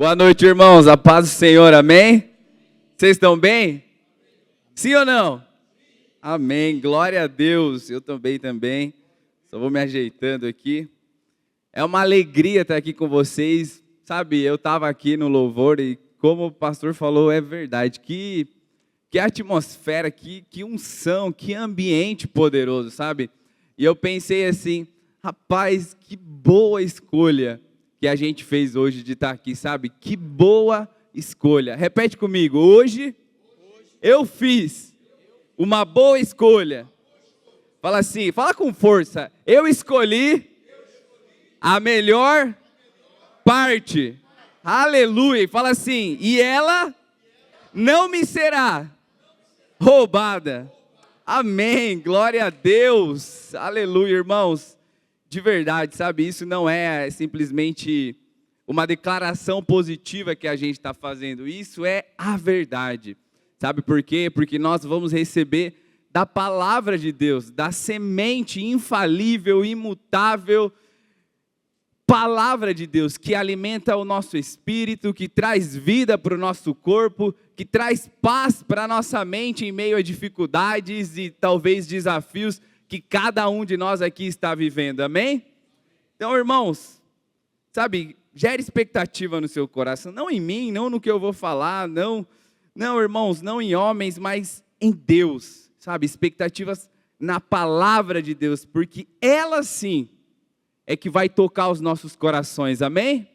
Boa noite, irmãos. A paz do Senhor, amém? Vocês estão bem? Sim ou não? Amém. Glória a Deus. Eu também. Só vou me ajeitando aqui. É uma alegria estar aqui com vocês. Sabe, eu estava aqui no louvor e como o pastor falou, é verdade. Que atmosfera, que unção, que ambiente poderoso, sabe? E eu pensei assim, rapaz, que boa escolha que a gente fez hoje de estar aqui, sabe? Que boa escolha. Repete comigo, hoje eu fiz uma boa escolha. Fala assim, fala com força. Eu escolhi a melhor parte. Aleluia. Fala assim, e ela não me será roubada. Amém. Glória a Deus. Aleluia, irmãos. De verdade, sabe, isso não é simplesmente uma declaração positiva que a gente está fazendo, isso é a verdade, sabe por quê? Porque nós vamos receber da palavra de Deus, da semente infalível, imutável, palavra de Deus, que alimenta o nosso espírito, que traz vida para o nosso corpo, que traz paz para a nossa mente em meio a dificuldades e talvez desafios que cada um de nós aqui está vivendo, amém? Então, irmãos, sabe, gere expectativa no seu coração, não em mim, não no que eu vou falar, não, irmãos, não em homens, mas em Deus, sabe, expectativas na palavra de Deus, porque ela sim é que vai tocar os nossos corações, amém?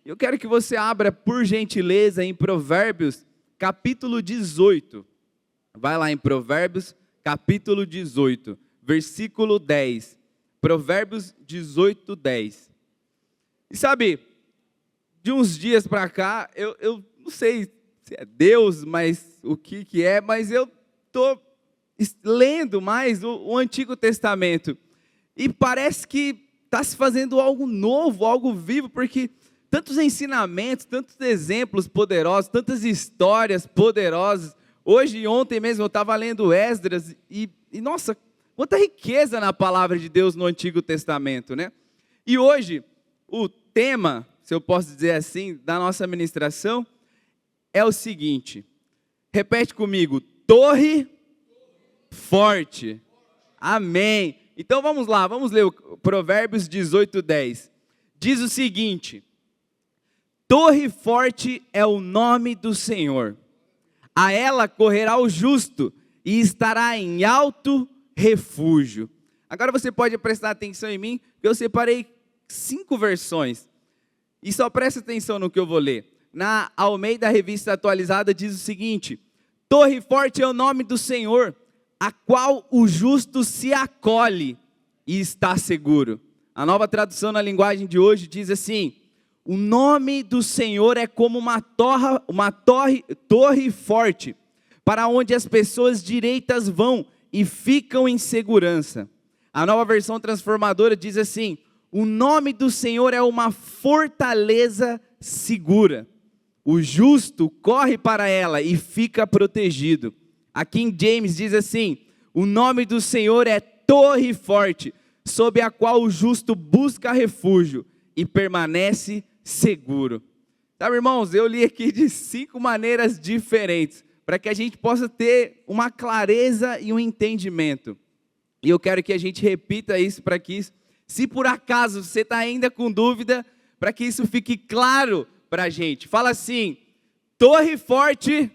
Eu quero que você abra, por gentileza, em Provérbios, capítulo 18, vai lá em Provérbios, capítulo 18, versículo 10, Provérbios 18, 10. E sabe, de uns dias para cá, eu não sei se é Deus, mas o que é, mas eu estou lendo mais o Antigo Testamento, e parece que está se fazendo algo novo, algo vivo, porque tantos ensinamentos, tantos exemplos poderosos, tantas histórias poderosas. Hoje e ontem mesmo eu estava lendo Esdras, e nossa, quanta riqueza na palavra de Deus no Antigo Testamento, né? E hoje, o tema, se eu posso dizer assim, da nossa ministração, é o seguinte, repete comigo, torre forte, amém. Então vamos lá, vamos ler o Provérbios 18, 10, diz o seguinte, torre forte é o nome do Senhor, a ela correrá o justo e estará em alto refúgio. Agora você pode prestar atenção em mim, porque eu separei 5 versões, e só presta atenção no que eu vou ler. Na Almeida Revista Atualizada diz o seguinte, torre forte é o nome do Senhor, a qual o justo se acolhe e está seguro. A Nova Tradução na linguagem de hoje diz assim, o nome do Senhor é como uma torre forte, para onde as pessoas direitas vão e ficam em segurança. A Nova Versão Transformadora diz assim, o nome do Senhor é uma fortaleza segura. O justo corre para ela e fica protegido. A King James diz assim, o nome do Senhor é torre forte, sob a qual o justo busca refúgio e permanece seguro. Sabe, irmãos, eu li aqui de 5 maneiras diferentes, para que a gente possa ter uma clareza e um entendimento. E eu quero que a gente repita isso, para que isso, se por acaso você está ainda com dúvida, para que isso fique claro para a gente. Fala assim, torre forte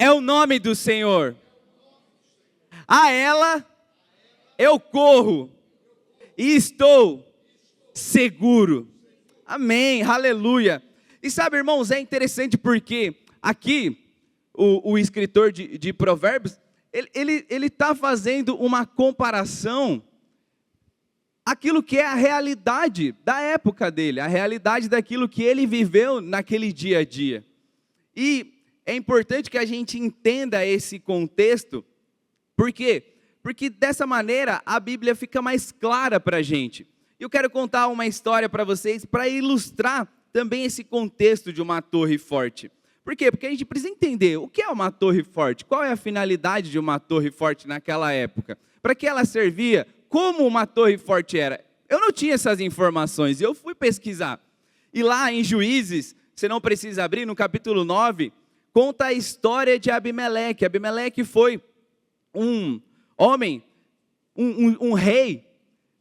é o nome do Senhor. A ela eu corro e estou seguro. Amém, aleluia. E sabe, irmãos, é interessante porque aqui o escritor de Provérbios, ele está fazendo uma comparação aquilo que é a realidade da época dele, a realidade daquilo que ele viveu naquele dia a dia. E é importante que a gente entenda esse contexto, por quê? Porque dessa maneira a Bíblia fica mais clara para a gente. Eu quero contar uma história para vocês, para ilustrar também esse contexto de uma torre forte. Por quê? Porque a gente precisa entender o que é uma torre forte, qual é a finalidade de uma torre forte naquela época, para que ela servia, como uma torre forte era. Eu não tinha essas informações, eu fui pesquisar. E lá em Juízes, você não precisa abrir, no capítulo 9, conta a história de Abimeleque. Abimeleque foi um homem, um rei,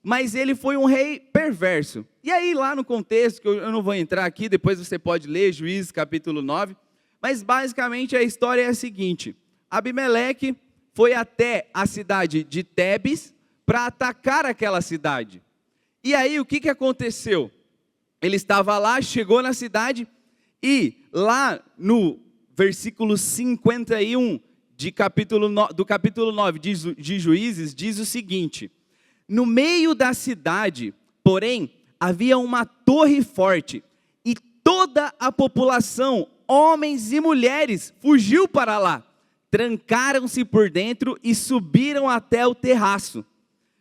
mas ele foi um rei perverso. E aí lá no contexto, que eu não vou entrar aqui, depois você pode ler Juízes capítulo 9, mas basicamente a história é a seguinte: Abimeleque foi até a cidade de Tebes para atacar aquela cidade. E aí o que aconteceu? Ele estava lá, chegou na cidade e lá no versículo 51 do capítulo 9 de Juízes, diz o seguinte: no meio da cidade, porém, havia uma torre forte, e toda a população, homens e mulheres, fugiu para lá, trancaram-se por dentro e subiram até o terraço.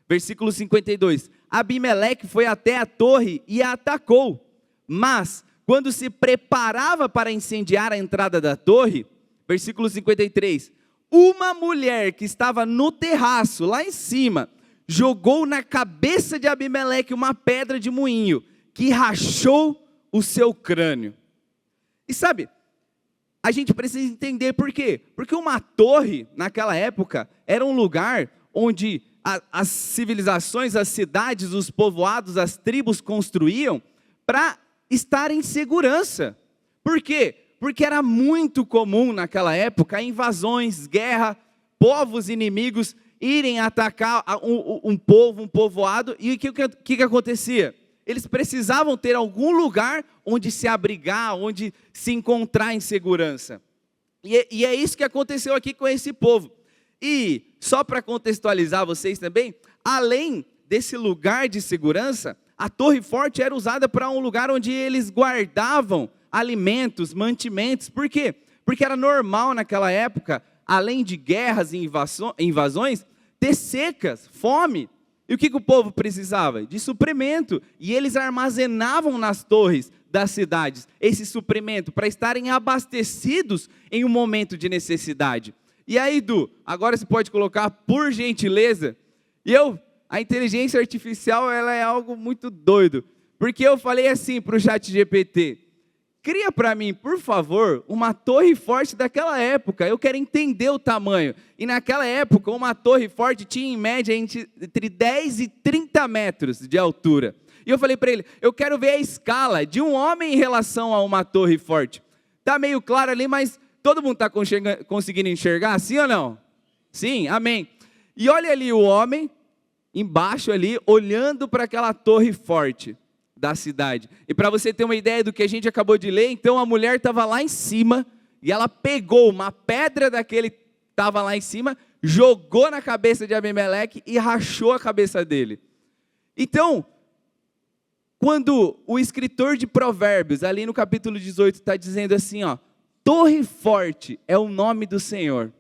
Versículo 52, Abimeleque foi até a torre e a atacou, mas quando se preparava para incendiar a entrada da torre, versículo 53, uma mulher que estava no terraço, lá em cima, jogou na cabeça de Abimeleque uma pedra de moinho, que rachou o seu crânio. E sabe, a gente precisa entender por quê? Porque uma torre, naquela época, era um lugar onde as civilizações, as cidades, os povoados, as tribos construíam para estar em segurança. Por quê? Porque era muito comum naquela época invasões, guerra, povos inimigos irem atacar um povo, um povoado. E o que acontecia? Eles precisavam ter algum lugar onde se abrigar, onde se encontrar em segurança. E é isso que aconteceu aqui com esse povo. E só para contextualizar vocês também, além desse lugar de segurança, a torre forte era usada para um lugar onde eles guardavam alimentos, mantimentos. Por quê? Porque era normal naquela época, além de guerras e invasões, ter secas, fome. E o que o povo precisava? De suprimento. E eles armazenavam nas torres das cidades esse suprimento para estarem abastecidos em um momento de necessidade. E aí, Du, agora você pode colocar, por gentileza, a inteligência artificial, ela é algo muito doido, porque eu falei assim para o ChatGPT, cria para mim, por favor, uma torre forte daquela época, eu quero entender o tamanho. E naquela época, uma torre forte tinha em média entre 10 e 30 metros de altura. E eu falei para ele, eu quero ver a escala de um homem em relação a uma torre forte. Está meio claro ali, mas todo mundo está conseguindo enxergar, sim ou não? Sim, amém. E olha ali o homem, embaixo ali, olhando para aquela torre forte da cidade. E para você ter uma ideia do que a gente acabou de ler, então a mulher estava lá em cima, e ela pegou uma pedra daquele que estava lá em cima, jogou na cabeça de Abimeleque e rachou a cabeça dele. Então, quando o escritor de Provérbios, ali no capítulo 18, está dizendo assim, ó, torre forte é o nome do Senhor,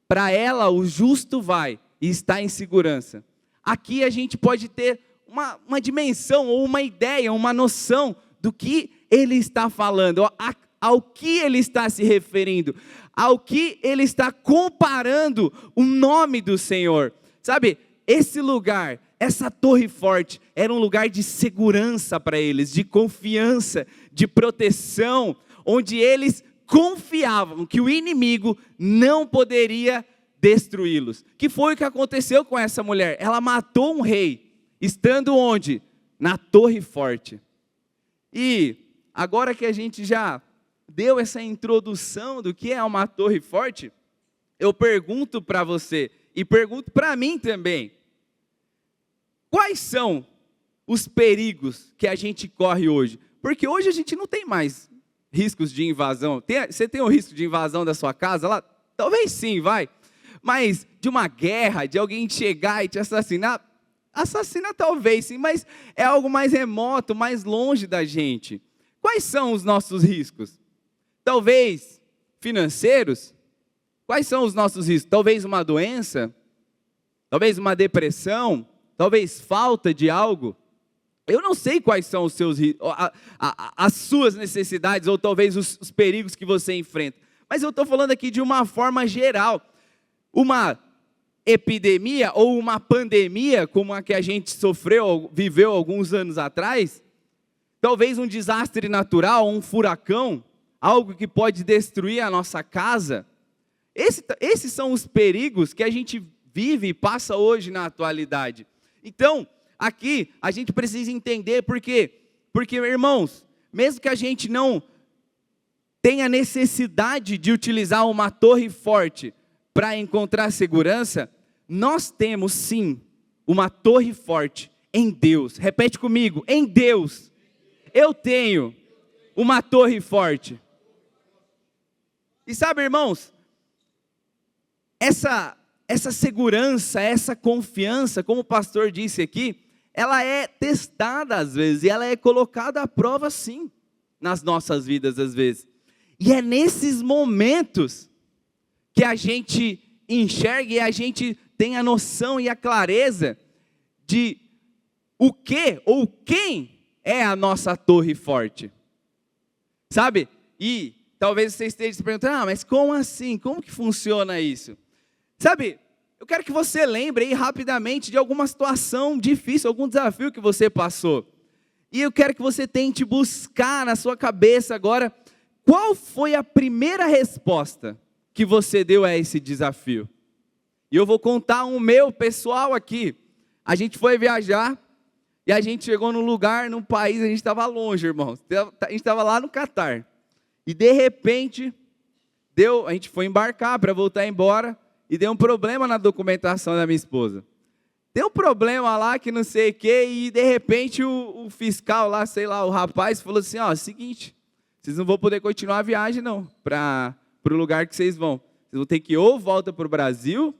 para ela o justo vai e está em segurança. Aqui a gente pode ter uma dimensão, ou uma ideia, uma noção do que ele está falando, ao que ele está se referindo, ao que ele está comparando o nome do Senhor. Sabe, esse lugar, essa torre forte, era um lugar de segurança para eles, de confiança, de proteção, onde eles confiavam que o inimigo não poderia destruí-los. Que foi o que aconteceu com essa mulher? Ela matou um rei, estando onde? Na torre forte. E agora que a gente já deu essa introdução do que é uma torre forte, eu pergunto para você, e pergunto para mim também, quais são os perigos que a gente corre hoje? Porque hoje a gente não tem mais riscos de invasão. Você tem o risco de invasão da sua casa lá? Talvez sim, vai. Mas de uma guerra, de alguém chegar e te assassinar, assassina talvez sim, mas é algo mais remoto, mais longe da gente. Quais são os nossos riscos? Talvez financeiros? Quais são os nossos riscos? Talvez uma doença? Talvez uma depressão? Talvez falta de algo? Eu não sei quais são os seus, as suas necessidades, ou talvez os perigos que você enfrenta. Mas eu estou falando aqui de uma forma geral. Uma epidemia ou uma pandemia, como a que a gente sofreu, viveu alguns anos atrás, talvez um desastre natural, um furacão, algo que pode destruir a nossa casa. Esses são os perigos que a gente vive e passa hoje na atualidade. Então, aqui a gente precisa entender por quê? Porque, irmãos, mesmo que a gente não tenha necessidade de utilizar uma torre forte para encontrar segurança, nós temos sim uma torre forte em Deus. Repete comigo, em Deus. Eu tenho uma torre forte. E sabe, irmãos, essa segurança, essa confiança, como o pastor disse aqui, ela é testada às vezes, e ela é colocada à prova sim, nas nossas vidas às vezes. E é nesses momentos que a gente enxerga e a gente tem a noção e a clareza de o que ou quem é a nossa torre forte. Sabe? E talvez você esteja se perguntando, mas como assim? Como que funciona isso? Sabe, eu quero que você lembre aí rapidamente de alguma situação difícil, algum desafio que você passou. E eu quero que você tente buscar na sua cabeça agora, qual foi a primeira resposta que você deu a esse desafio? E eu vou contar um meu pessoal aqui. A gente foi viajar e a gente chegou num lugar, num país, a gente estava longe, irmãos. A gente estava lá no Catar. E de repente, a gente foi embarcar para voltar embora. E deu um problema na documentação da minha esposa. Deu um problema lá que não sei o que, e de repente o fiscal lá, sei lá, o rapaz falou assim, seguinte, vocês não vão poder continuar a viagem não, para o lugar que vocês vão. Vocês vão ter que ou volta para o Brasil,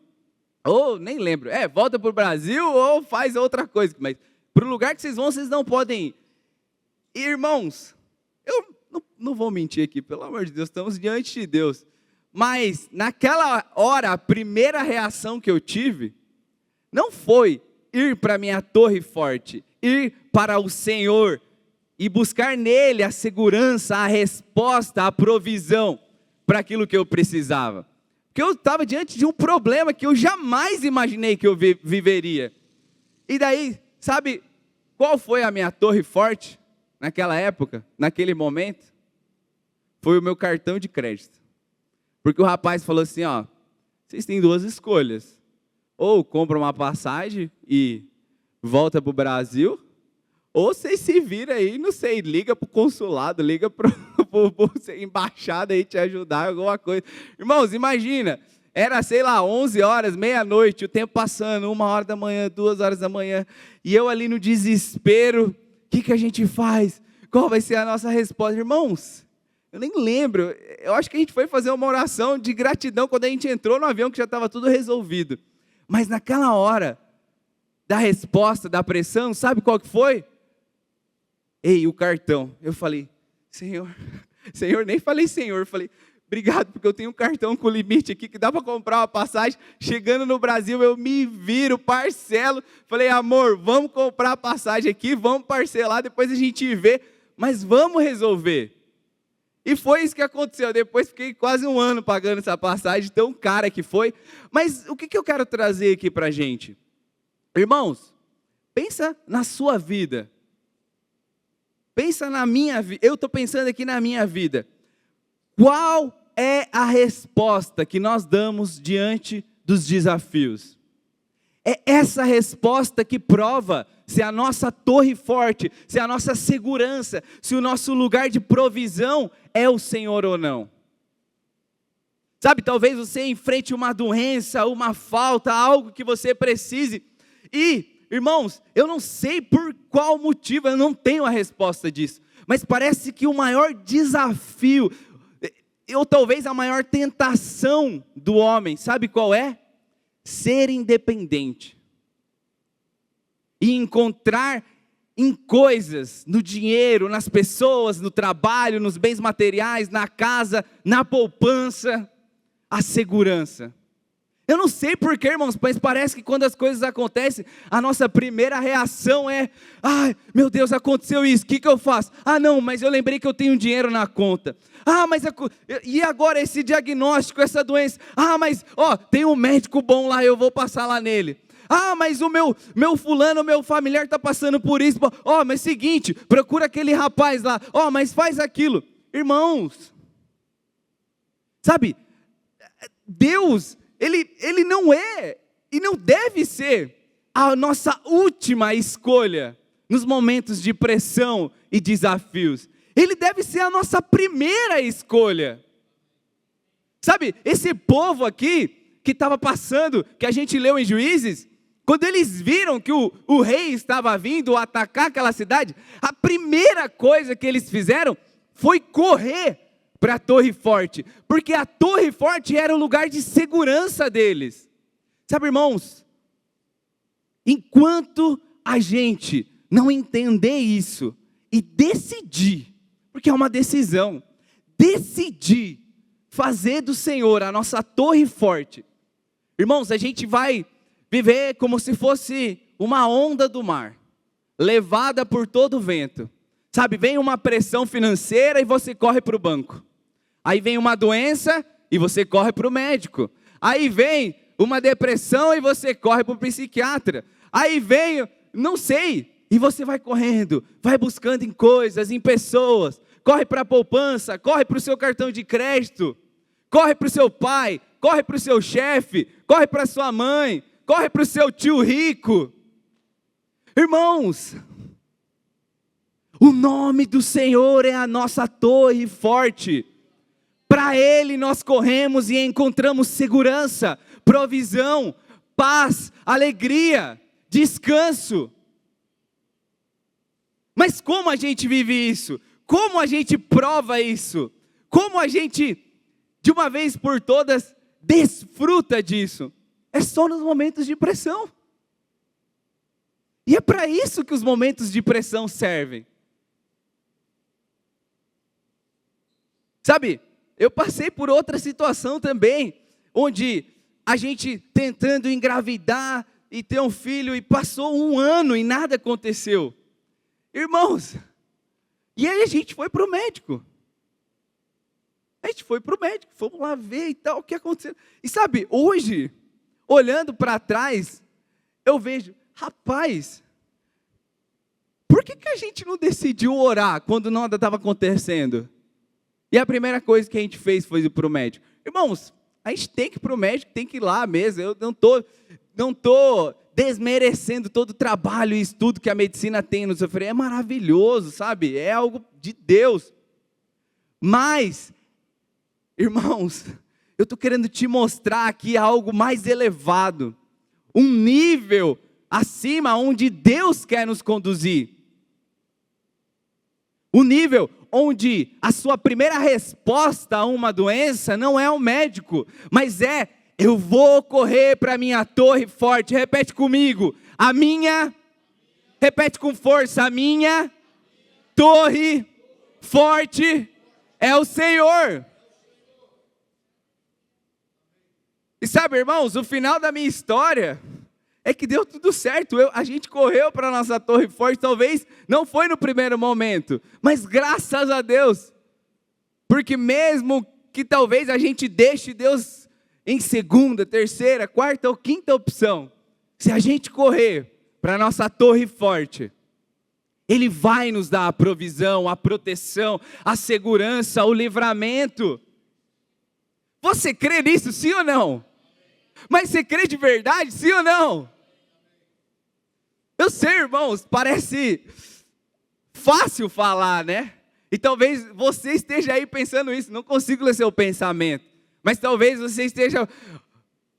ou, nem lembro, volta para o Brasil ou faz outra coisa, mas para o lugar que vocês vão, vocês não podem ir. E, irmãos, eu não vou mentir aqui, pelo amor de Deus, estamos diante de Deus. Mas, naquela hora, a primeira reação que eu tive, não foi ir para a minha torre forte, ir para o Senhor e buscar nele a segurança, a resposta, a provisão para aquilo que eu precisava. Porque eu estava diante de um problema que eu jamais imaginei que eu viveria. E daí, sabe qual foi a minha torre forte naquela época, naquele momento? Foi o meu cartão de crédito. Porque o rapaz falou assim, vocês têm duas escolhas. Ou compra uma passagem e volta para o Brasil, ou vocês se viram aí, não sei, liga para o consulado, liga para a embaixada aí te ajudar, alguma coisa. Irmãos, imagina, era, sei lá, 11 horas, meia-noite, o tempo passando, 1 hora da manhã, 2 horas da manhã, e eu ali no desespero, o que a gente faz? Qual vai ser a nossa resposta? Irmãos, eu nem lembro, eu acho que a gente foi fazer uma oração de gratidão quando a gente entrou no avião, que já estava tudo resolvido. Mas naquela hora da resposta, da pressão, sabe qual que foi? O cartão. Eu falei, Senhor, nem falei Senhor, falei, obrigado, porque eu tenho um cartão com limite aqui, que dá para comprar uma passagem. Chegando no Brasil, eu me viro, parcelo. Falei, amor, vamos comprar a passagem aqui, vamos parcelar, depois a gente vê, mas vamos resolver. E foi isso que aconteceu. Depois fiquei quase 1 ano pagando essa passagem, tão cara que foi. Mas o que eu quero trazer aqui para a gente? Irmãos, pensa na sua vida. Pensa na minha vida. Eu estou pensando aqui na minha vida. Qual é a resposta que nós damos diante dos desafios? É essa resposta que prova se a nossa torre forte, se a nossa segurança, se o nosso lugar de provisão é o Senhor ou não. Sabe, talvez você enfrente uma doença, uma falta, algo que você precise. E, irmãos, eu não sei por qual motivo, eu não tenho a resposta disso. Mas parece que o maior desafio, ou talvez a maior tentação do homem, sabe qual é? Ser independente. E encontrar em coisas, no dinheiro, nas pessoas, no trabalho, nos bens materiais, na casa, na poupança, a segurança. Eu não sei porquê, irmãos, mas parece que quando as coisas acontecem, a nossa primeira reação é, ai, meu Deus, aconteceu isso, o que eu faço? Ah, não, mas eu lembrei que eu tenho dinheiro na conta. Ah, mas e agora esse diagnóstico, essa doença? Ah, mas, tem um médico bom lá, eu vou passar lá nele. Ah, mas o meu fulano, o meu familiar está passando por isso. Ó, mas seguinte, procura aquele rapaz lá. Ó, mas faz aquilo. Irmãos, sabe, Deus, Ele não é e não deve ser a nossa última escolha nos momentos de pressão e desafios. Ele deve ser a nossa primeira escolha. Sabe, esse povo aqui, que estava passando, que a gente leu em Juízes, quando eles viram que o rei estava vindo atacar aquela cidade, a primeira coisa que eles fizeram foi correr para a Torre Forte, porque a Torre Forte era o lugar de segurança deles. Sabe, irmãos, enquanto a gente não entender isso e decidir, porque é uma decisão, decidir fazer do Senhor a nossa torre forte, irmãos, a gente vai viver como se fosse uma onda do mar, levada por todo o vento. Sabe, vem uma pressão financeira e você corre para o banco. Aí vem uma doença e você corre para o médico. Aí vem uma depressão e você corre para o psiquiatra. Aí vem, não sei, e você vai correndo, vai buscando em coisas, em pessoas. Corre para a poupança, corre para o seu cartão de crédito, corre para o seu pai, corre para o seu chefe, corre para a sua mãe, corre para o seu tio rico. Irmãos, o nome do Senhor é a nossa torre forte. Para Ele nós corremos e encontramos segurança, provisão, paz, alegria, descanso. Mas como a gente vive isso? Como a gente prova isso? Como a gente, de uma vez por todas, desfruta disso? É só nos momentos de pressão. E é para isso que os momentos de pressão servem. Sabe, eu passei por outra situação também, onde a gente tentando engravidar e ter um filho, e passou um ano e nada aconteceu. Irmãos, e aí a gente foi para o médico. Fomos lá ver e tal, o que aconteceu. E sabe, hoje, olhando para trás, eu vejo, rapaz, por que a gente não decidiu orar quando nada estava acontecendo? E a primeira coisa que a gente fez foi ir para o médico. Irmãos, a gente tem que ir para o médico, tem que ir lá mesmo. Eu não tô desmerecendo todo o trabalho e estudo que a medicina tem nos oferecer. É maravilhoso, sabe? É algo de Deus. Mas, irmãos, eu estou querendo te mostrar aqui algo mais elevado. Um nível acima onde Deus quer nos conduzir. O nível onde a sua primeira resposta a uma doença não é o médico, mas é, eu vou correr para a minha torre forte. Repete comigo, repete com força, a minha torre forte é o Senhor. E sabe, irmãos, o final da minha história é que deu tudo certo. A gente correu para a nossa torre forte, talvez não foi no primeiro momento, mas graças a Deus, porque mesmo que talvez a gente deixe Deus em segunda, terceira, quarta ou quinta opção, se a gente correr para a nossa torre forte, Ele vai nos dar a provisão, a proteção, a segurança, o livramento. Você crê nisso, sim ou não? Mas você crê de verdade, sim ou não? Eu sei, irmãos, parece fácil falar, né? E talvez você esteja aí pensando isso, não consigo ler seu pensamento. Mas talvez você esteja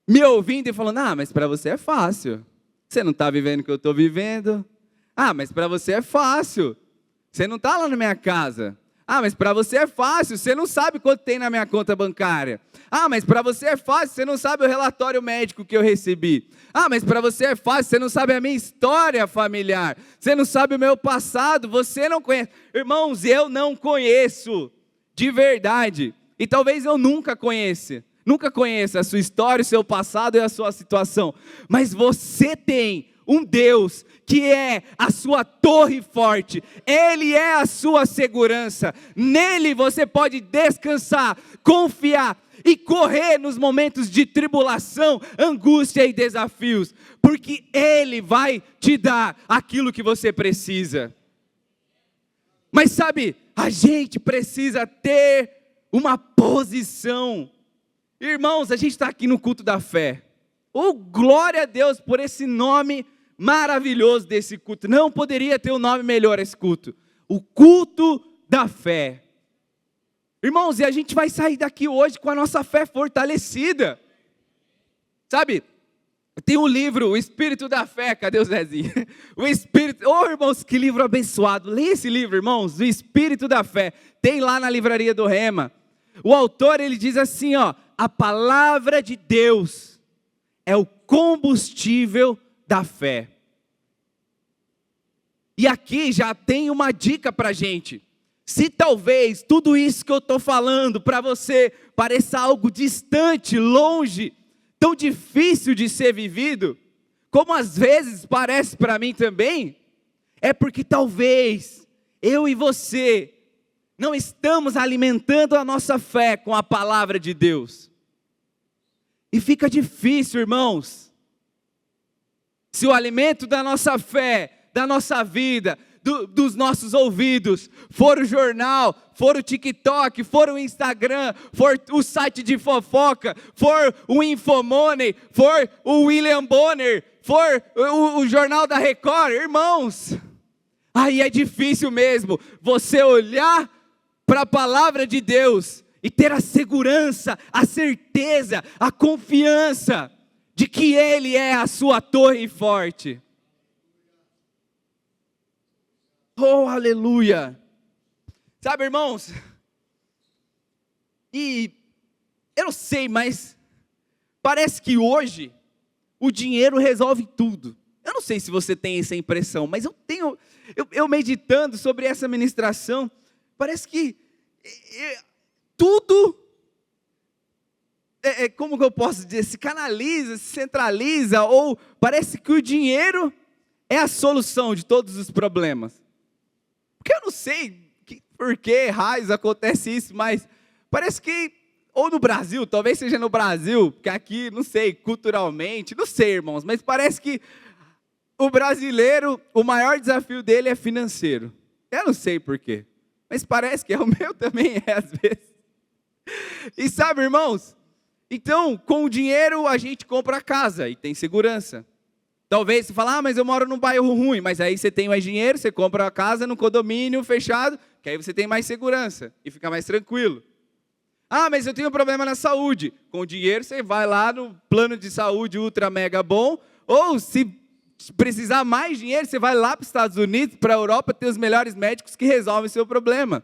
me ouvindo e falando, mas para você é fácil. Você não está vivendo o que eu estou vivendo. Mas para você é fácil. Você não está lá na minha casa. Mas para você é fácil, você não sabe quanto tem na minha conta bancária. Mas para você é fácil, você não sabe o relatório médico que eu recebi. Mas para você é fácil, você não sabe a minha história familiar. Você não sabe o meu passado, você não conhece. Irmãos, eu não conheço, de verdade. E talvez eu nunca conheça a sua história, o seu passado e a sua situação. Mas você tem um Deus que é a sua torre forte, Ele é a sua segurança, nele você pode descansar, confiar e correr nos momentos de tribulação, angústia e desafios, porque Ele vai te dar aquilo que você precisa. Mas sabe, a gente precisa ter uma posição. Irmãos, a gente está aqui no culto da fé. Oh, glória a Deus por esse nome maravilhoso desse culto. Não poderia ter um nome melhor esse culto. O culto da fé. Irmãos, e a gente vai sair daqui hoje com a nossa fé fortalecida. Sabe, tem um livro, O Espírito da Fé. Cadê o Zezinho? O Espírito, oh irmãos, que livro abençoado. Leia esse livro, irmãos, O Espírito da Fé. Tem lá na livraria do Rema. O autor, ele diz assim, ó: a palavra de Deus é o combustível da fé. E aqui já tem uma dica para a gente. Se talvez tudo isso que eu estou falando para você pareça algo distante, longe, tão difícil de ser vivido, como às vezes parece para mim também, é porque talvez eu e você não estamos alimentando a nossa fé com a palavra de Deus. E fica difícil, irmãos. Se o alimento da nossa fé, da nossa vida, dos nossos ouvidos, for o jornal, for o TikTok, for o Instagram, for o site de fofoca, for o Infomoney, for o William Bonner, for o Jornal da Record, irmãos, aí é difícil mesmo você olhar para a palavra de Deus e ter a segurança, a certeza, a confiança de que Ele é a sua torre forte. Oh, aleluia! Sabe, irmãos, e eu não sei, mas parece que hoje o dinheiro resolve tudo. Eu não sei se você tem essa impressão, mas eu meditando sobre essa ministração, parece que tudo, como que eu posso dizer, se canaliza, se centraliza, ou parece que o dinheiro é a solução de todos os problemas. Porque eu não sei por que raios acontece isso, mas parece que, ou no Brasil, talvez seja no Brasil, porque aqui, não sei, culturalmente, não sei, irmãos, mas parece que o brasileiro, o maior desafio dele é financeiro. Eu não sei por quê, mas parece que o meu também é às vezes. E sabe, irmãos, então, com o dinheiro a gente compra a casa e tem segurança. Talvez você fale, mas eu moro num bairro ruim, mas aí você tem mais dinheiro, você compra a casa num condomínio fechado, que aí você tem mais segurança e fica mais tranquilo. Mas eu tenho um problema na saúde. Com o dinheiro você vai lá no plano de saúde ultra mega bom, ou se precisar mais dinheiro, você vai lá para os Estados Unidos, para a Europa, ter os melhores médicos que resolvem o seu problema.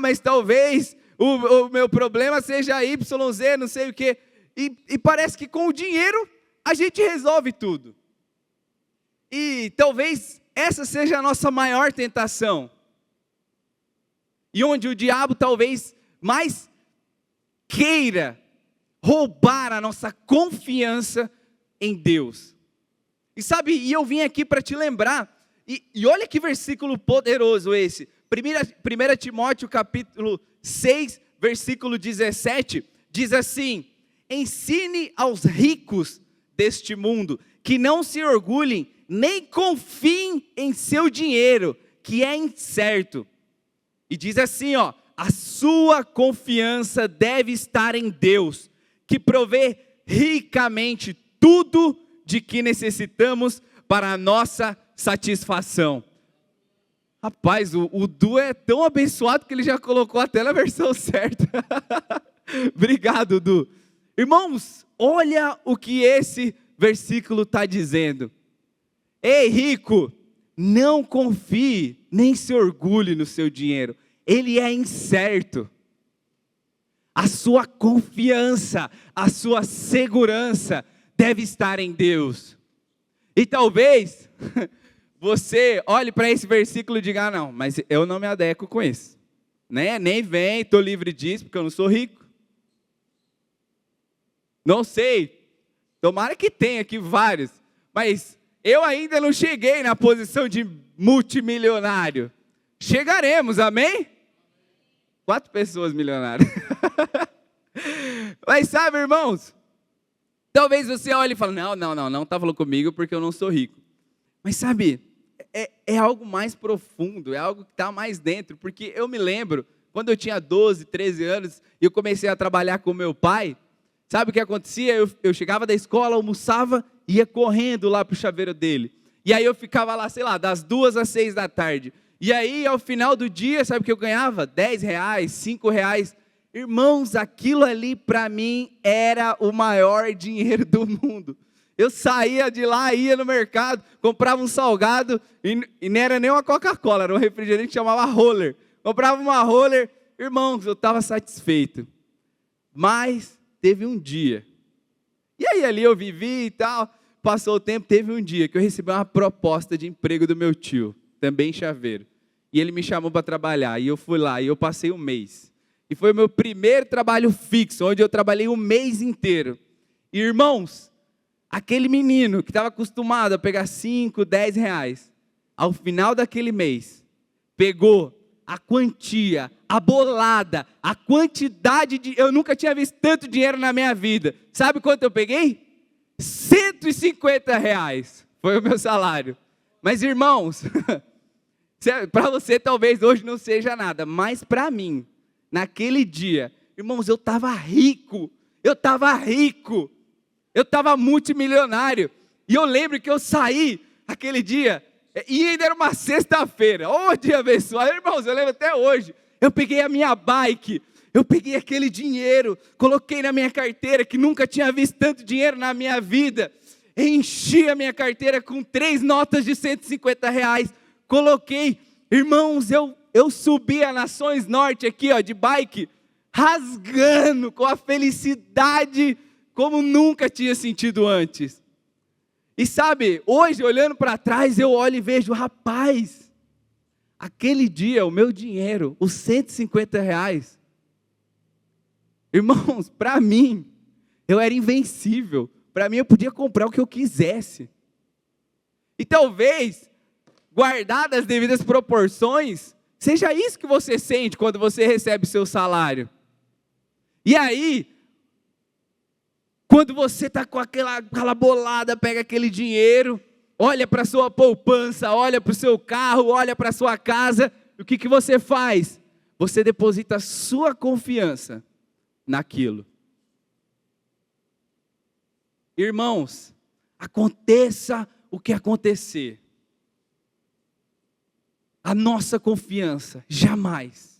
Mas talvez o meu problema seja YZ, não sei o quê. E parece que com o dinheiro a gente resolve tudo. E talvez essa seja a nossa maior tentação. E onde o diabo talvez mais queira roubar a nossa confiança em Deus. E sabe, e eu vim aqui para te lembrar, e olha que versículo poderoso esse. 1 Timóteo capítulo 6, versículo 17, diz assim: ensine aos ricos deste mundo, que não se orgulhem, nem confiem em seu dinheiro, que é incerto. E diz assim, a sua confiança deve estar em Deus, que provê ricamente tudo de que necessitamos para a nossa satisfação. Rapaz, o Du é tão abençoado que ele já colocou até na versão certa. Obrigado, Du. Irmãos, olha o que esse versículo está dizendo. Ei, rico, não confie, nem se orgulhe no seu dinheiro. Ele é incerto. A sua confiança, a sua segurança deve estar em Deus. E talvez você olhe para esse versículo e diga, não, mas eu não me adequo com isso. Né? Nem vem, estou livre disso, porque eu não sou rico. Não sei, tomara que tenha aqui vários, mas eu ainda não cheguei na posição de multimilionário. Chegaremos, amém? 4 pessoas milionárias. Mas sabe, irmãos, talvez você olhe e fale, não está falando comigo porque eu não sou rico. Mas sabe, é algo mais profundo, é algo que está mais dentro, porque eu me lembro, quando eu tinha 12, 13 anos, e eu comecei a trabalhar com meu pai, sabe o que acontecia? Eu chegava da escola, almoçava, ia correndo lá para o chaveiro dele. E aí eu ficava lá, sei lá, das 2 às 6 da tarde. E aí, ao final do dia, sabe o que eu ganhava? R$10, R$5. Irmãos, aquilo ali para mim era o maior dinheiro do mundo. Eu saía de lá, ia no mercado, comprava um salgado, e não era nem uma Coca-Cola, era um refrigerante que chamava Roller. Comprava uma Roller, irmãos, eu estava satisfeito. Mas teve um dia, e aí ali eu vivi e tal, passou o tempo, teve um dia que eu recebi uma proposta de emprego do meu tio, também chaveiro. E ele me chamou para trabalhar, e eu fui lá, e eu passei um mês. E foi o meu primeiro trabalho fixo, onde eu trabalhei um mês inteiro. E, irmãos, aquele menino que estava acostumado a pegar 5, 10 reais, ao final daquele mês, pegou a quantia, a bolada, a quantidade de... Eu nunca tinha visto tanto dinheiro na minha vida. Sabe quanto eu peguei? R$150 foi o meu salário. Mas, irmãos, para você talvez hoje não seja nada, mas para mim, naquele dia, irmãos, eu estava rico, eu estava multimilionário. E eu lembro que eu saí aquele dia, e ainda era uma sexta-feira, dia abençoado, irmãos, eu lembro até hoje, eu peguei a minha bike, eu peguei aquele dinheiro, coloquei na minha carteira, que nunca tinha visto tanto dinheiro na minha vida, enchi a minha carteira com 3 notas de R$150, coloquei, irmãos, eu subi a Nações Norte aqui, de bike, rasgando com a felicidade como nunca tinha sentido antes. E sabe, hoje olhando para trás eu olho e vejo, rapaz, aquele dia o meu dinheiro, os R$150, irmãos, para mim, eu era invencível, para mim eu podia comprar o que eu quisesse. E talvez, guardadas as devidas proporções, seja isso que você sente quando você recebe seu salário. E aí, quando você está com aquela bolada, pega aquele dinheiro, olha para a sua poupança, olha para o seu carro, olha para a sua casa, o que você faz? Você deposita a sua confiança naquilo. Irmãos, aconteça o que acontecer, a nossa confiança jamais,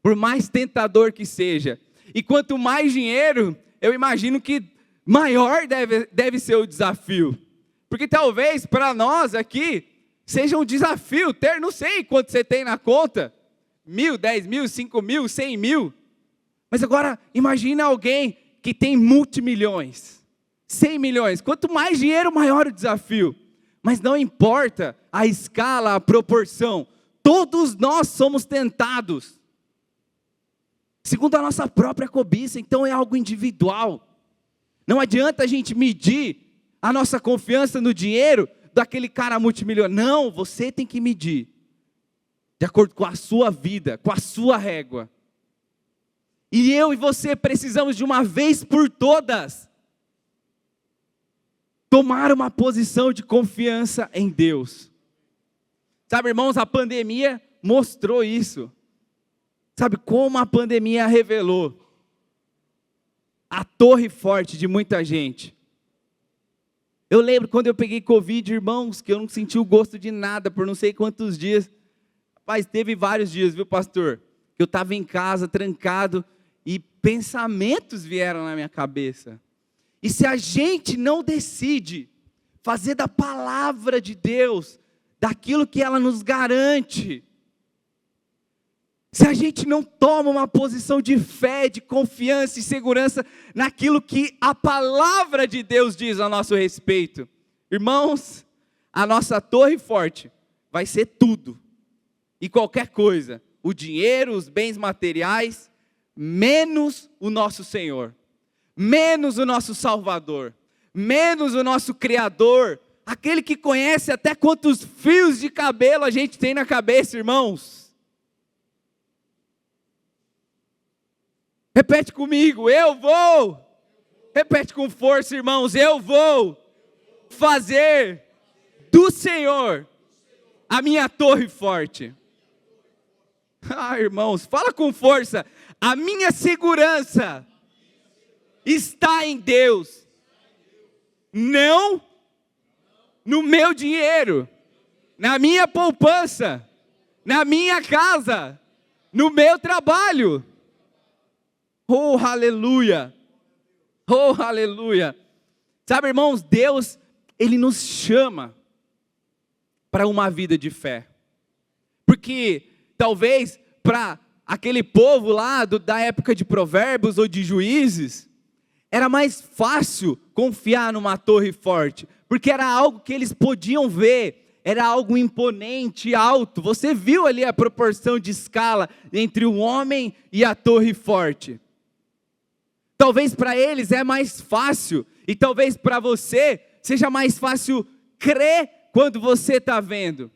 por mais tentador que seja, e quanto mais dinheiro, eu imagino que maior deve ser o desafio. Porque talvez para nós aqui, seja um desafio ter, não sei quanto você tem na conta, 1.000, 10.000, 5.000, 100.000. Mas agora, imagina alguém que tem multimilhões, 100 milhões. Quanto mais dinheiro, maior o desafio. Mas não importa a escala, a proporção. Todos nós somos tentados. Segundo a nossa própria cobiça, então é algo individual. Não adianta a gente medir a nossa confiança no dinheiro daquele cara multimilionário. Não, você tem que medir de acordo com a sua vida, com a sua régua. E eu e você precisamos de uma vez por todas tomar uma posição de confiança em Deus. Sabe, irmãos, a pandemia mostrou isso. Sabe como a pandemia revelou a torre forte de muita gente? Eu lembro quando eu peguei Covid, irmãos, que eu não senti o gosto de nada por não sei quantos dias. Rapaz, teve vários dias, viu, pastor? Que eu estava em casa, trancado, e pensamentos vieram na minha cabeça. E se a gente não decide fazer da palavra de Deus, daquilo que ela nos garante, se a gente não toma uma posição de fé, de confiança e segurança naquilo que a palavra de Deus diz a nosso respeito, irmãos, a nossa torre forte vai ser tudo e qualquer coisa, o dinheiro, os bens materiais, menos o nosso Senhor, menos o nosso Salvador, menos o nosso Criador, aquele que conhece até quantos fios de cabelo a gente tem na cabeça, irmãos. Repete comigo, eu vou. Repete com força, irmãos, eu vou fazer do Senhor a minha torre forte. Ah, irmãos, fala com força. A minha segurança está em Deus, não no meu dinheiro, na minha poupança, na minha casa, no meu trabalho. Oh, aleluia! Oh, aleluia! Sabe, irmãos, Deus, Ele nos chama para uma vida de fé. Porque talvez para aquele povo lá da época de Provérbios ou de Juízes, era mais fácil confiar numa torre forte, porque era algo que eles podiam ver, era algo imponente, alto. Você viu ali a proporção de escala entre o homem e a torre forte. Talvez para eles é mais fácil, e talvez para você seja mais fácil crer quando você está vendo.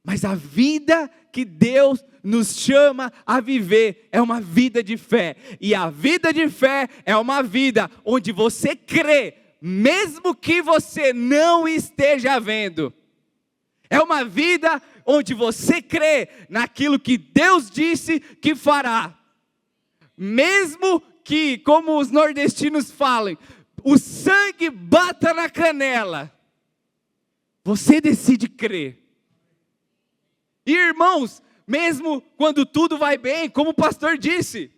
Mas a vida que Deus nos chama a viver é uma vida de fé. E a vida de fé é uma vida onde você crê, mesmo que você não esteja vendo. É uma vida onde você crê naquilo que Deus disse que fará. Mesmo que, como os nordestinos falam, o sangue bata na canela, você decide crer. E irmãos, mesmo quando tudo vai bem, como o pastor disse,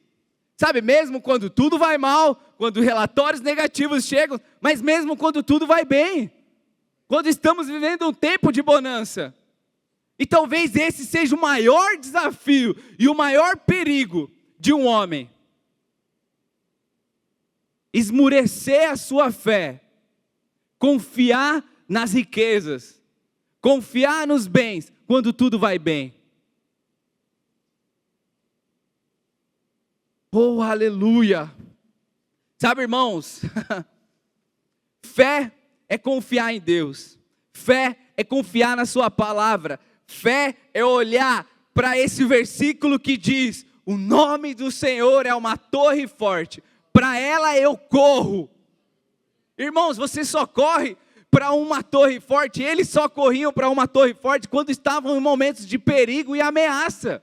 sabe, mesmo quando tudo vai mal, quando relatórios negativos chegam, mas mesmo quando tudo vai bem, quando estamos vivendo um tempo de bonança, e talvez esse seja o maior desafio e o maior perigo de um homem: esmurecer a sua fé, confiar nas riquezas, confiar nos bens, quando tudo vai bem. Oh, aleluia! Sabe, irmãos, fé é confiar em Deus, fé é confiar na sua palavra, fé é olhar para esse versículo que diz: o nome do Senhor é uma torre forte, para ela eu corro. Irmãos, você só corre para uma torre forte, eles só corriam para uma torre forte quando estavam em momentos de perigo e ameaça.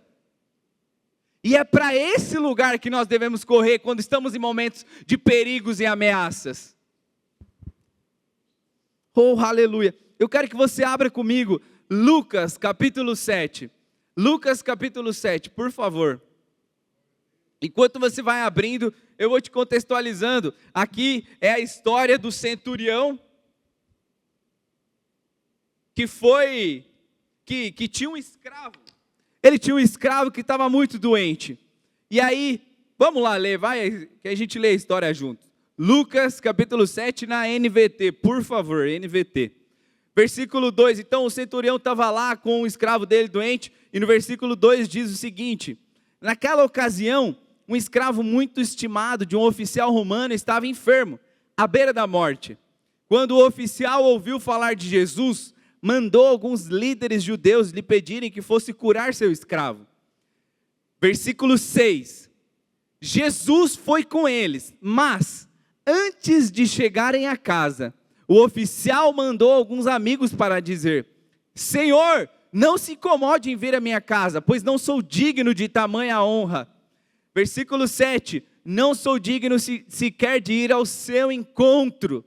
E é para esse lugar que nós devemos correr quando estamos em momentos de perigos e ameaças. Oh, aleluia! Eu quero que você abra comigo Lucas capítulo 7. Lucas capítulo 7, por favor. Enquanto você vai abrindo, eu vou te contextualizando. Aqui é a história do centurião que tinha um escravo. Ele tinha um escravo que estava muito doente. E aí, vamos lá ler, vai, que a gente lê a história junto. Lucas capítulo 7 na NVT, por favor, NVT. Versículo 2, então o centurião estava lá com o escravo dele doente, e no versículo 2 diz o seguinte: naquela ocasião, um escravo muito estimado de um oficial romano estava enfermo, à beira da morte. Quando o oficial ouviu falar de Jesus, mandou alguns líderes judeus lhe pedirem que fosse curar seu escravo. Versículo 6, Jesus foi com eles, mas antes de chegarem a casa, o oficial mandou alguns amigos para dizer: Senhor, não se incomode em vir à minha casa, pois não sou digno de tamanha honra. Versículo 7, não sou digno sequer de ir ao seu encontro.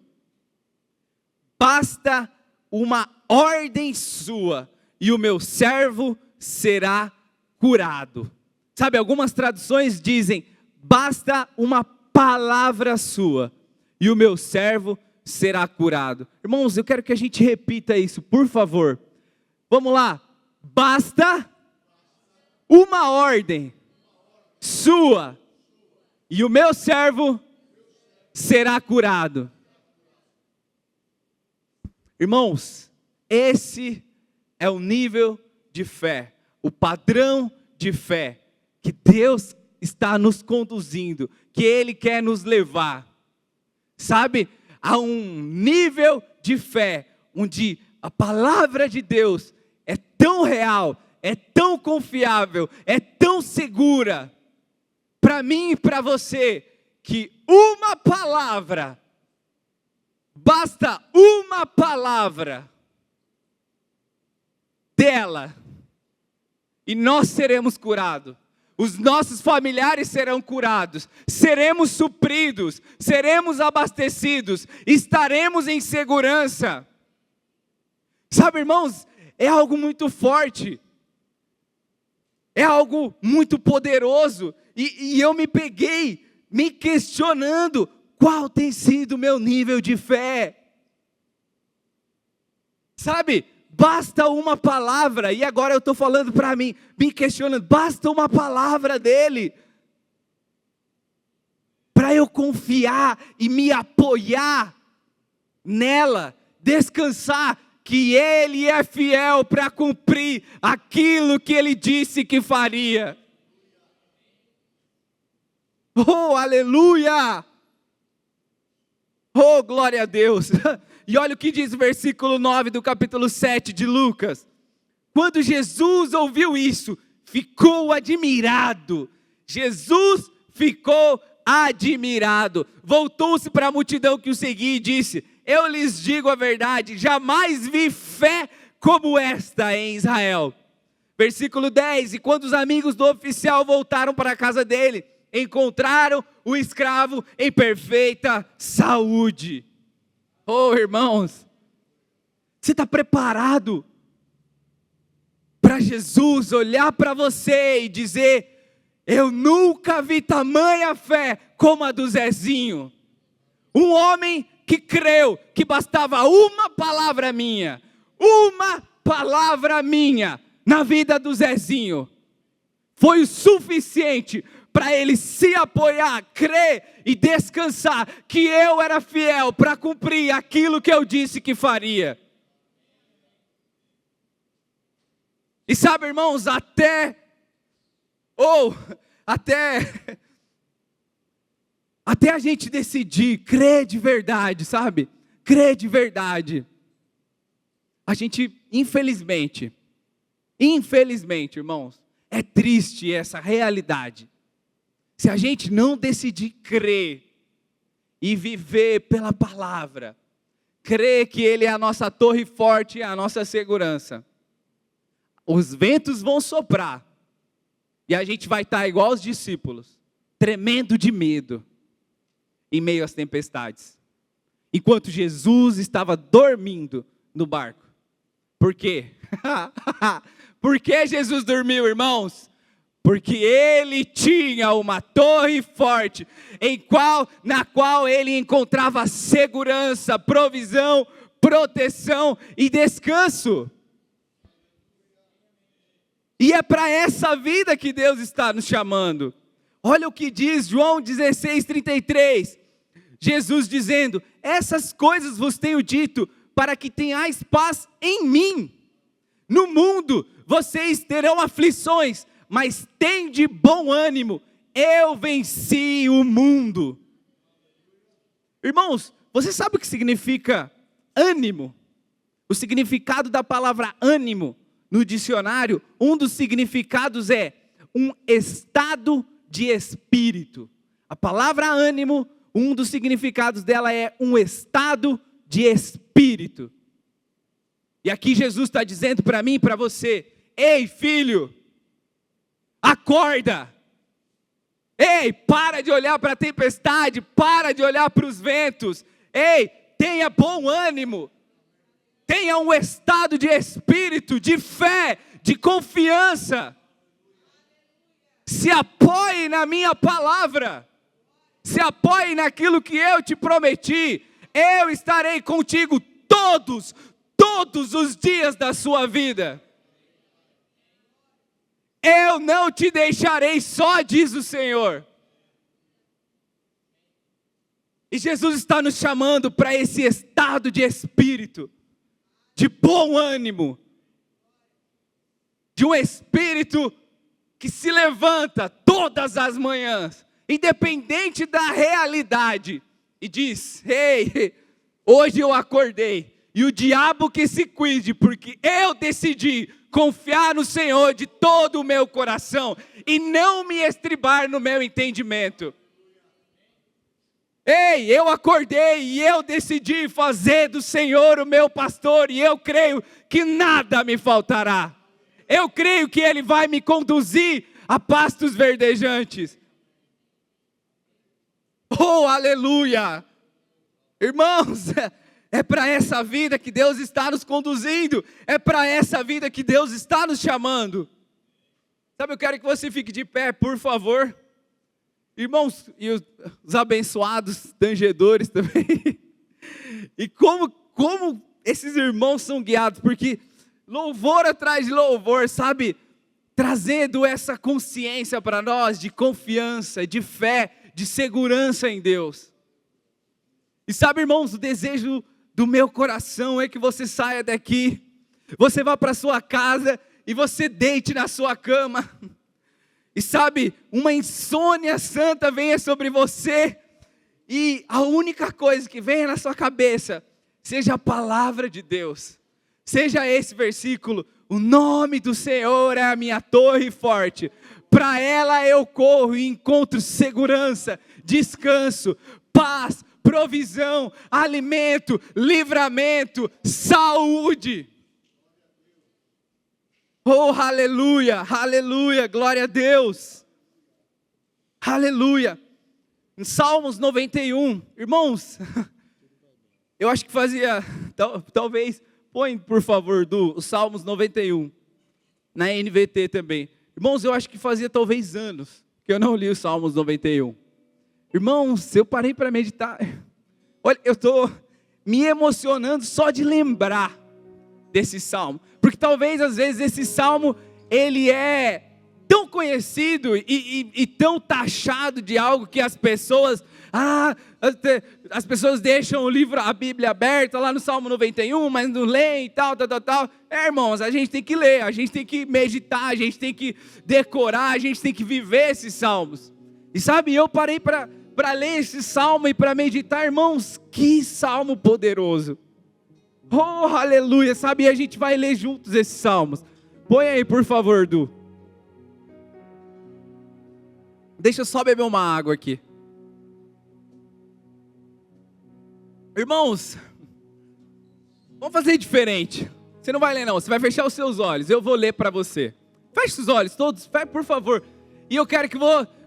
Basta uma ordem sua, e o meu servo será curado. Sabe, algumas traduções dizem: basta uma palavra sua, e o meu servo será curado. Irmãos, eu quero que a gente repita isso, por favor. Vamos lá. Basta uma ordem sua, e o meu servo será curado. Irmãos, esse é o nível de fé, o padrão de fé que Deus está nos conduzindo, que Ele quer nos levar, sabe, a um nível de fé, onde a palavra de Deus é tão real, é tão confiável, é tão segura, para mim e para você que uma palavra, basta uma palavra dela, e nós seremos curados. Os nossos familiares serão curados, seremos supridos, seremos abastecidos, estaremos em segurança. Sabe, irmãos, é algo muito forte, é algo muito poderoso, e eu me peguei me questionando qual tem sido o meu nível de fé. Sabe, basta uma palavra, e agora eu estou falando para mim, me questionando, basta uma palavra dele, para eu confiar e me apoiar nela, descansar, que ele é fiel para cumprir aquilo que ele disse que faria. Oh, aleluia! Oh, glória a Deus! E olha o que diz o versículo 9 do capítulo 7 de Lucas. Quando Jesus ouviu isso, ficou admirado. Jesus ficou admirado. Voltou-se para a multidão que o seguia e disse: eu lhes digo a verdade, jamais vi fé como esta em Israel. Versículo 10, e quando os amigos do oficial voltaram para a casa dele, encontraram o escravo em perfeita saúde. Oh, irmãos, você está preparado para Jesus olhar para você e dizer: eu nunca vi tamanha fé como a do Zezinho. Um homem que creu que bastava uma palavra minha na vida do Zezinho, foi o suficiente para ele se apoiar, crer e descansar que eu era fiel para cumprir aquilo que eu disse que faria. E sabe, irmãos, até a gente decidir crer de verdade, sabe? Crer de verdade. A gente, infelizmente, irmãos, é triste essa realidade. Se a gente não decidir crer e viver pela palavra, crer que Ele é a nossa torre forte e a nossa segurança, os ventos vão soprar e a gente vai estar igual os discípulos, tremendo de medo em meio às tempestades, enquanto Jesus estava dormindo no barco. Por quê? Por que Jesus dormiu, irmãos? Porque ele tinha uma torre forte, na qual ele encontrava segurança, provisão, proteção e descanso. E é para essa vida que Deus está nos chamando. Olha o que diz João 16:33. Jesus dizendo: essas coisas vos tenho dito, para que tenhais paz em mim. No mundo vocês terão aflições, mas tende bom ânimo, eu venci o mundo. Irmãos, você sabe o que significa ânimo? O significado da palavra ânimo no dicionário, um dos significados é um estado de espírito. A palavra ânimo, um dos significados dela é um estado de espírito. E aqui Jesus está dizendo para mim e para você: ei, filho, acorda. Ei, para de olhar para a tempestade, para de olhar para os ventos. Ei, tenha bom ânimo. Tenha um estado de espírito, de fé, de confiança. Se apoie na minha palavra. Se apoie naquilo que eu te prometi. Eu estarei contigo todos os dias da sua vida. Eu não te deixarei só, diz o Senhor. E Jesus está nos chamando para esse estado de espírito, de bom ânimo, de um espírito que se levanta todas as manhãs, independente da realidade, e diz: ei, hoje eu acordei, e o diabo que se cuide, porque eu decidi confiar no Senhor de todo o meu coração e não me estribar no meu entendimento. Ei, eu acordei e eu decidi fazer do Senhor o meu pastor e eu creio que nada me faltará. Eu creio que Ele vai me conduzir a pastos verdejantes. Oh, aleluia! Irmãos, é para essa vida que Deus está nos conduzindo. É para essa vida que Deus está nos chamando. Sabe, eu quero que você fique de pé, por favor. Irmãos, e os abençoados tangedores também. E como esses irmãos são guiados, porque louvor atrás de louvor, sabe, trazendo essa consciência para nós de confiança, de fé, de segurança em Deus. E sabe, irmãos, o desejo do meu coração é que você saia daqui, você vá para sua casa e você deite na sua cama. E sabe, uma insônia santa venha sobre você e a única coisa que venha na sua cabeça seja a palavra de Deus. Seja esse versículo: o nome do Senhor é a minha torre forte. Para ela eu corro e encontro segurança, descanso, paz, provisão, alimento, livramento, saúde. Oh, aleluia, aleluia, glória a Deus. Aleluia. Em Salmos 91, irmãos, eu acho que fazia, talvez, põe por favor, o Salmos 91, na NVT também. Irmãos, eu acho que fazia talvez anos que eu não li o Salmos 91. Irmãos, eu parei para meditar. Olha, eu estou me emocionando só de lembrar desse salmo. Porque talvez às vezes esse salmo, ele é tão conhecido e tão taxado de algo que as pessoas deixam o livro, a Bíblia aberta lá no Salmo 91, mas não leem e tal. Irmãos, a gente tem que ler, a gente tem que meditar, a gente tem que decorar, a gente tem que viver esses salmos. E sabe, eu parei para ler esse salmo e para meditar, irmãos, que salmo poderoso. Oh, aleluia, sabe, e a gente vai ler juntos esses salmos. Põe aí, por favor, Du. Deixa eu só beber uma água aqui. Irmãos, vamos fazer diferente. Você não vai ler não, você vai fechar os seus olhos. Eu vou ler para você. Feche os olhos todos, por favor. E eu quero que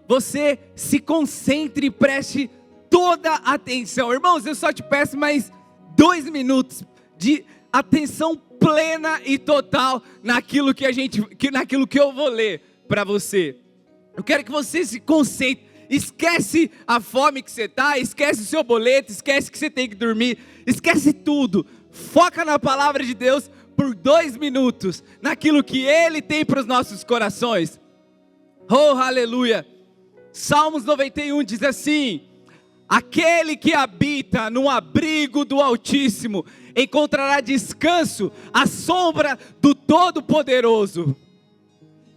você se concentre e preste toda a atenção. Irmãos, eu só te peço mais 2 minutos de atenção plena e total naquilo que eu vou ler para você. Eu quero que você se concentre. Esquece a fome que você está, esquece o seu boleto, esquece que você tem que dormir, esquece tudo. Foca na palavra de Deus por 2 minutos, naquilo que Ele tem para os nossos corações. Oh, aleluia. Salmos 91 diz assim: aquele que habita no abrigo do Altíssimo encontrará descanso à sombra do Todo-Poderoso.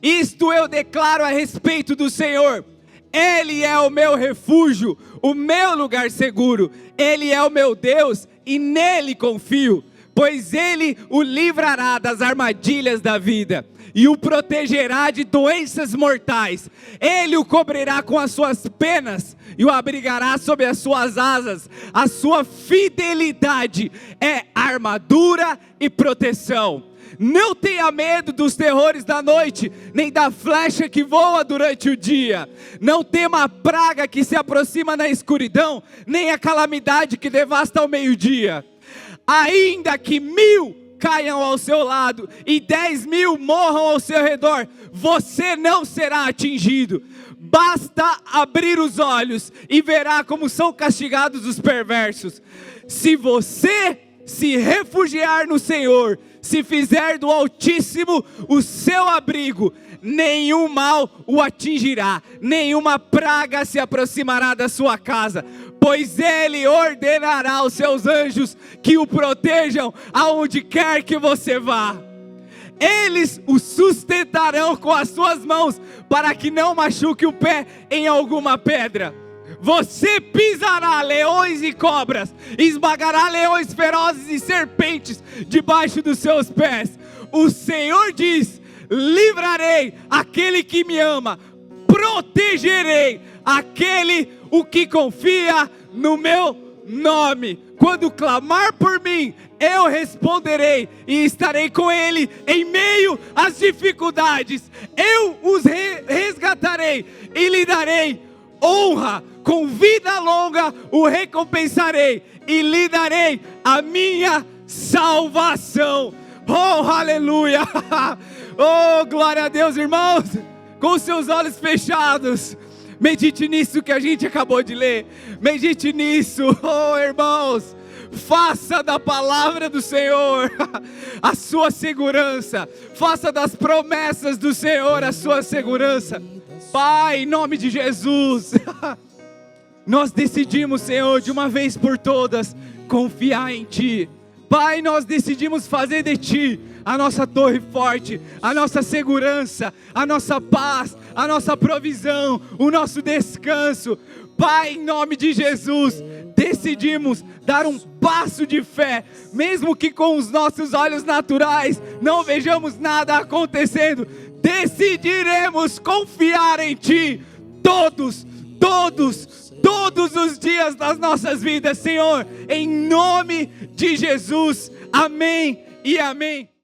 Isto eu declaro a respeito do Senhor: Ele é o meu refúgio, o meu lugar seguro. Ele é o meu Deus e nele confio, pois Ele o livrará das armadilhas da vida e o protegerá de doenças mortais. Ele o cobrirá com as suas penas e o abrigará sob as suas asas. A sua fidelidade é armadura e proteção. Não tenha medo dos terrores da noite, nem da flecha que voa durante o dia. Não tema a praga que se aproxima na escuridão, nem a calamidade que devasta ao meio-dia. Ainda que 1000 caiam ao seu lado e 10.000 morram ao seu redor, você não será atingido. Basta abrir os olhos e verá como são castigados os perversos. Se você se refugiar no Senhor, se fizer do Altíssimo o seu abrigo, nenhum mal o atingirá, nenhuma praga se aproximará da sua casa, pois Ele ordenará aos seus anjos que o protejam aonde quer que você vá. Eles o sustentarão com as suas mãos, para que não machuque o pé em alguma pedra. Você pisará leões e cobras, esmagará leões ferozes e serpentes debaixo dos seus pés. o Senhor diz: livrarei aquele que me ama, protegerei o que confia no meu nome. Quando clamar por mim, eu responderei e estarei com ele em meio às dificuldades. Eu os resgatarei e lhe darei honra. Com vida longa o recompensarei e lhe darei a minha salvação. Oh, aleluia! Oh, glória a Deus, irmãos. Com seus olhos fechados, medite nisso que a gente acabou de ler. Medite nisso, oh, irmãos. Faça da palavra do Senhor a sua segurança. Faça das promessas do Senhor a sua segurança. Pai, em nome de Jesus, nós decidimos, Senhor, de uma vez por todas, confiar em Ti. Pai, nós decidimos fazer de Ti a nossa torre forte, a nossa segurança, a nossa paz, a nossa provisão, o nosso descanso. Pai, em nome de Jesus, decidimos dar um passo de fé, mesmo que com os nossos olhos naturais não vejamos nada acontecendo. Decidiremos confiar em Ti todos os dias das nossas vidas, Senhor, em nome de Jesus. Amém e amém.